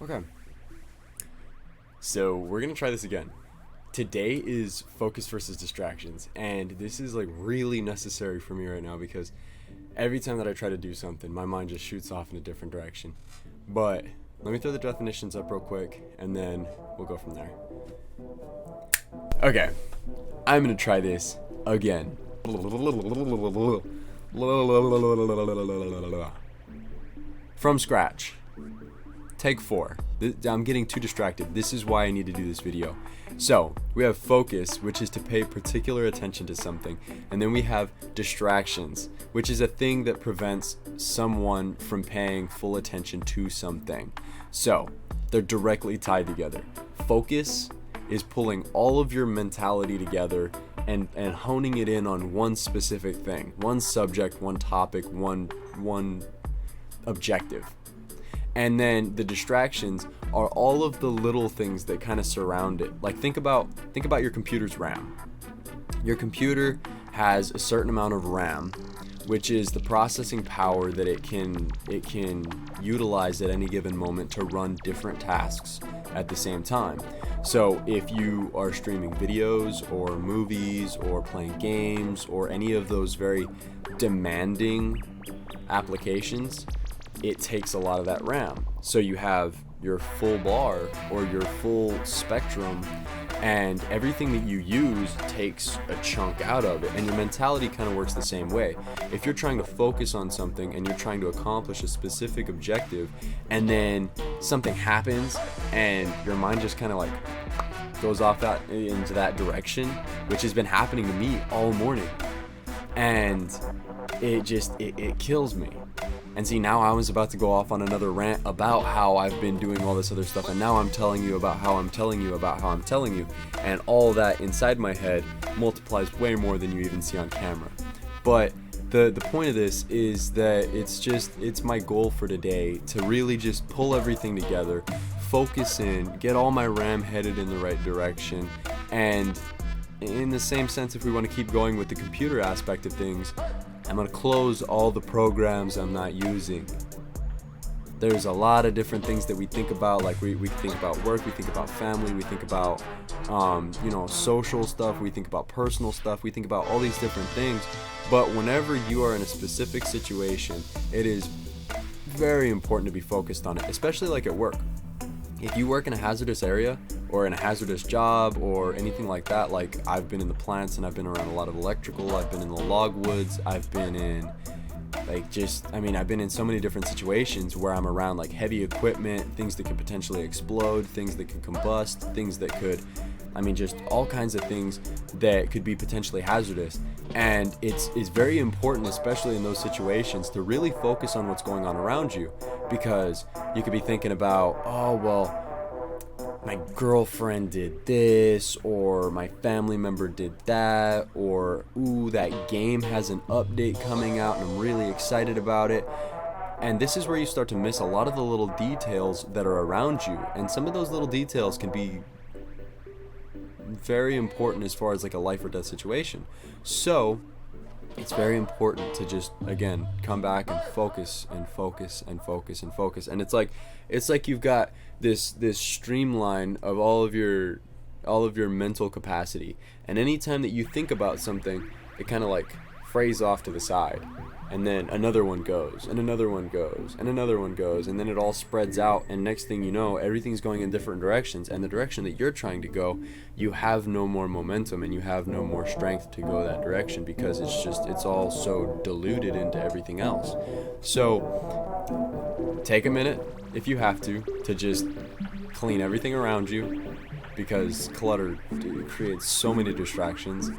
Okay. So we're going to try this again. Today is focus versus distractions, and this is like really necessary for me right now because every time that I try to do something, my mind just shoots off in a different direction. But let me throw the definitions up real quick, and then we'll go from there. Okay, I'm going to try this again. From scratch. Take 4. I'm getting too distracted. This is why I need to do this video. So, we have focus, which is to pay particular attention to something. And then we have distractions, which is a thing that prevents someone from paying full attention to something. So, they're directly tied together. Focus is pulling all of your mentality together and honing it in on one specific thing, one subject, one topic, one objective. And then the distractions are all of the little things that kind of surround it. Like think about your computer's RAM. Your computer has a certain amount of RAM, which is the processing power that it can utilize at any given moment to run different tasks at the same time. So if you are streaming videos or movies or playing games or any of those very demanding applications, it takes a lot of that RAM. So you have your full bar or your full spectrum, and everything that you use takes a chunk out of it. And your mentality kind of works the same way. If you're trying to focus on something and you're trying to accomplish a specific objective, and then something happens and your mind just kind of like goes off into that direction, which has been happening to me all morning, and it kills me. And see, now I was about to go off on another rant about how I've been doing all this other stuff, and now I'm telling you about how I'm telling you about how I'm telling you, and all that inside my head multiplies way more than you even see on camera. But the point of this is that it's my goal for today to really just pull everything together, focus in, get all my RAM headed in the right direction, and in the same sense, if we want to keep going with the computer aspect of things, I'm going to close all the programs I'm not using. There's a lot of different things that we think about, like we think about work, we think about family, we think about social stuff, we think about personal stuff, we think about all these different things. But whenever you are in a specific situation, it is very important to be focused on it, especially like at work. If you work in a hazardous area or in a hazardous job or anything like that, like I've been in the plants and I've been around a lot of electrical, I've been in the log woods, I've been in I've been in so many different situations where I'm around like heavy equipment, things that could potentially explode, things that could combust, things that could, just all kinds of things that could be potentially hazardous. And it's very important, especially in those situations, to really focus on what's going on around you, because you could be thinking about, oh, well, my girlfriend did this, or my family member did that, or ooh, that game has an update coming out and I'm really excited about it. And this is where you start to miss a lot of the little details that are around you. And some of those little details can be very important as far as like a life or death situation. So it's very important to just, again, come back and focus and focus and focus and focus. And it's like you've got this streamline of all of your mental capacity, and anytime that you think about something, it kind of like frays off to the side, and then another one goes, and another one goes, and another one goes, and then it all spreads out, and next thing you know, everything's going in different directions, and the direction that you're trying to go, you have no more momentum and you have no more strength to go that direction, because it's all so diluted into everything else. So take a minute, if you have to just clean everything around you, because clutter creates so many distractions.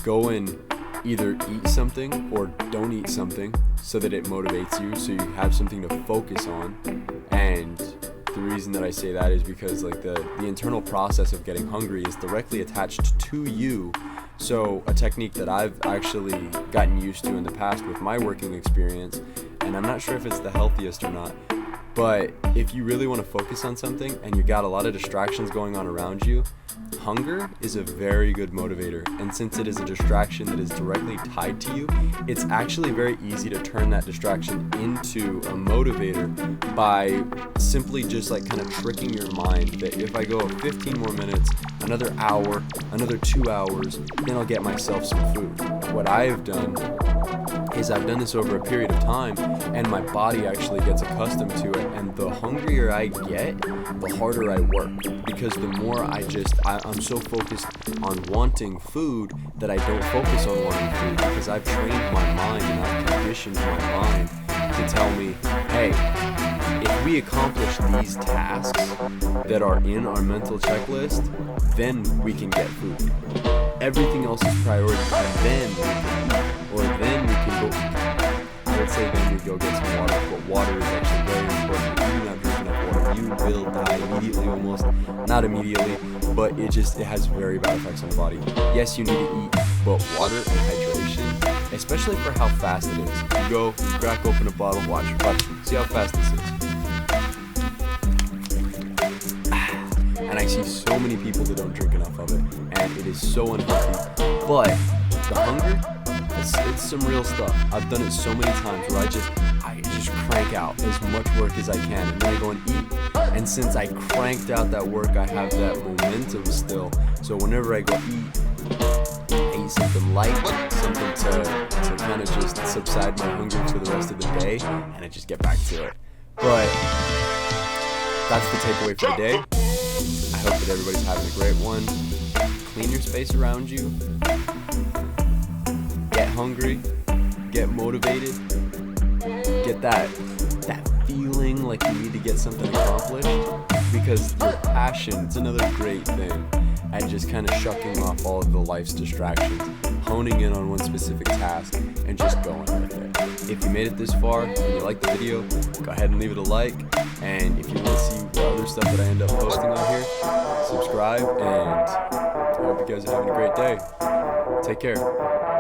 Go and either eat something or don't eat something so that it motivates you, so you have something to focus on. And the reason that I say that is because like the internal process of getting hungry is directly attached to you. So a technique that I've actually gotten used to in the past with my working experience, and I'm not sure if it's the healthiest or not, but if you really want to focus on something and you got a lot of distractions going on around you, hunger is a very good motivator, and since it is a distraction that is directly tied to you, it's actually very easy to turn that distraction into a motivator by simply just like kind of tricking your mind that if I go 15 more minutes, another hour, another 2 hours, then I'll get myself some food. What I have done is I've done this over a period of time, and my body actually gets accustomed to it, and the hungrier I get, the harder I work, because the more I'm so focused on wanting food that I don't focus on wanting food, because I've trained my mind and I've conditioned my mind to tell me, hey, if we accomplish these tasks that are in our mental checklist, then we can get food. Everything else is priority, and then we can eat, or then we can go, I would say then we go get some water, but water is actually very important. If you do not drink enough water, you will die immediately, almost, not immediately, but it has very bad effects on the body. Yes, you need to eat, but water and hydration, especially for how fast it is. You go, crack open a bottle, watch, see how fast this is. And I see so many people that don't drink enough of it, and it is so unhealthy. But the hunger, it's some real stuff. I've done it so many times where I just crank out as much work as I can, and then I go and eat. And since I cranked out that work, I have that momentum still. So whenever I go eat, I eat something light, something to kind of just subside my hunger for the rest of the day, and I just get back to it. But that's the takeaway for the day. I hope that everybody's having a great one. Clean your space around you. Get hungry. Get motivated. Get that feeling like you need to get something accomplished. Because your passion, it's another great thing at just kind of shucking off all of the life's distractions, honing in on one specific task, and just going with it. If you made it this far and you liked the video, go ahead and leave it a like. And if you want to see the other stuff that I end up posting on here, subscribe, and I hope you guys are having a great day. Take care.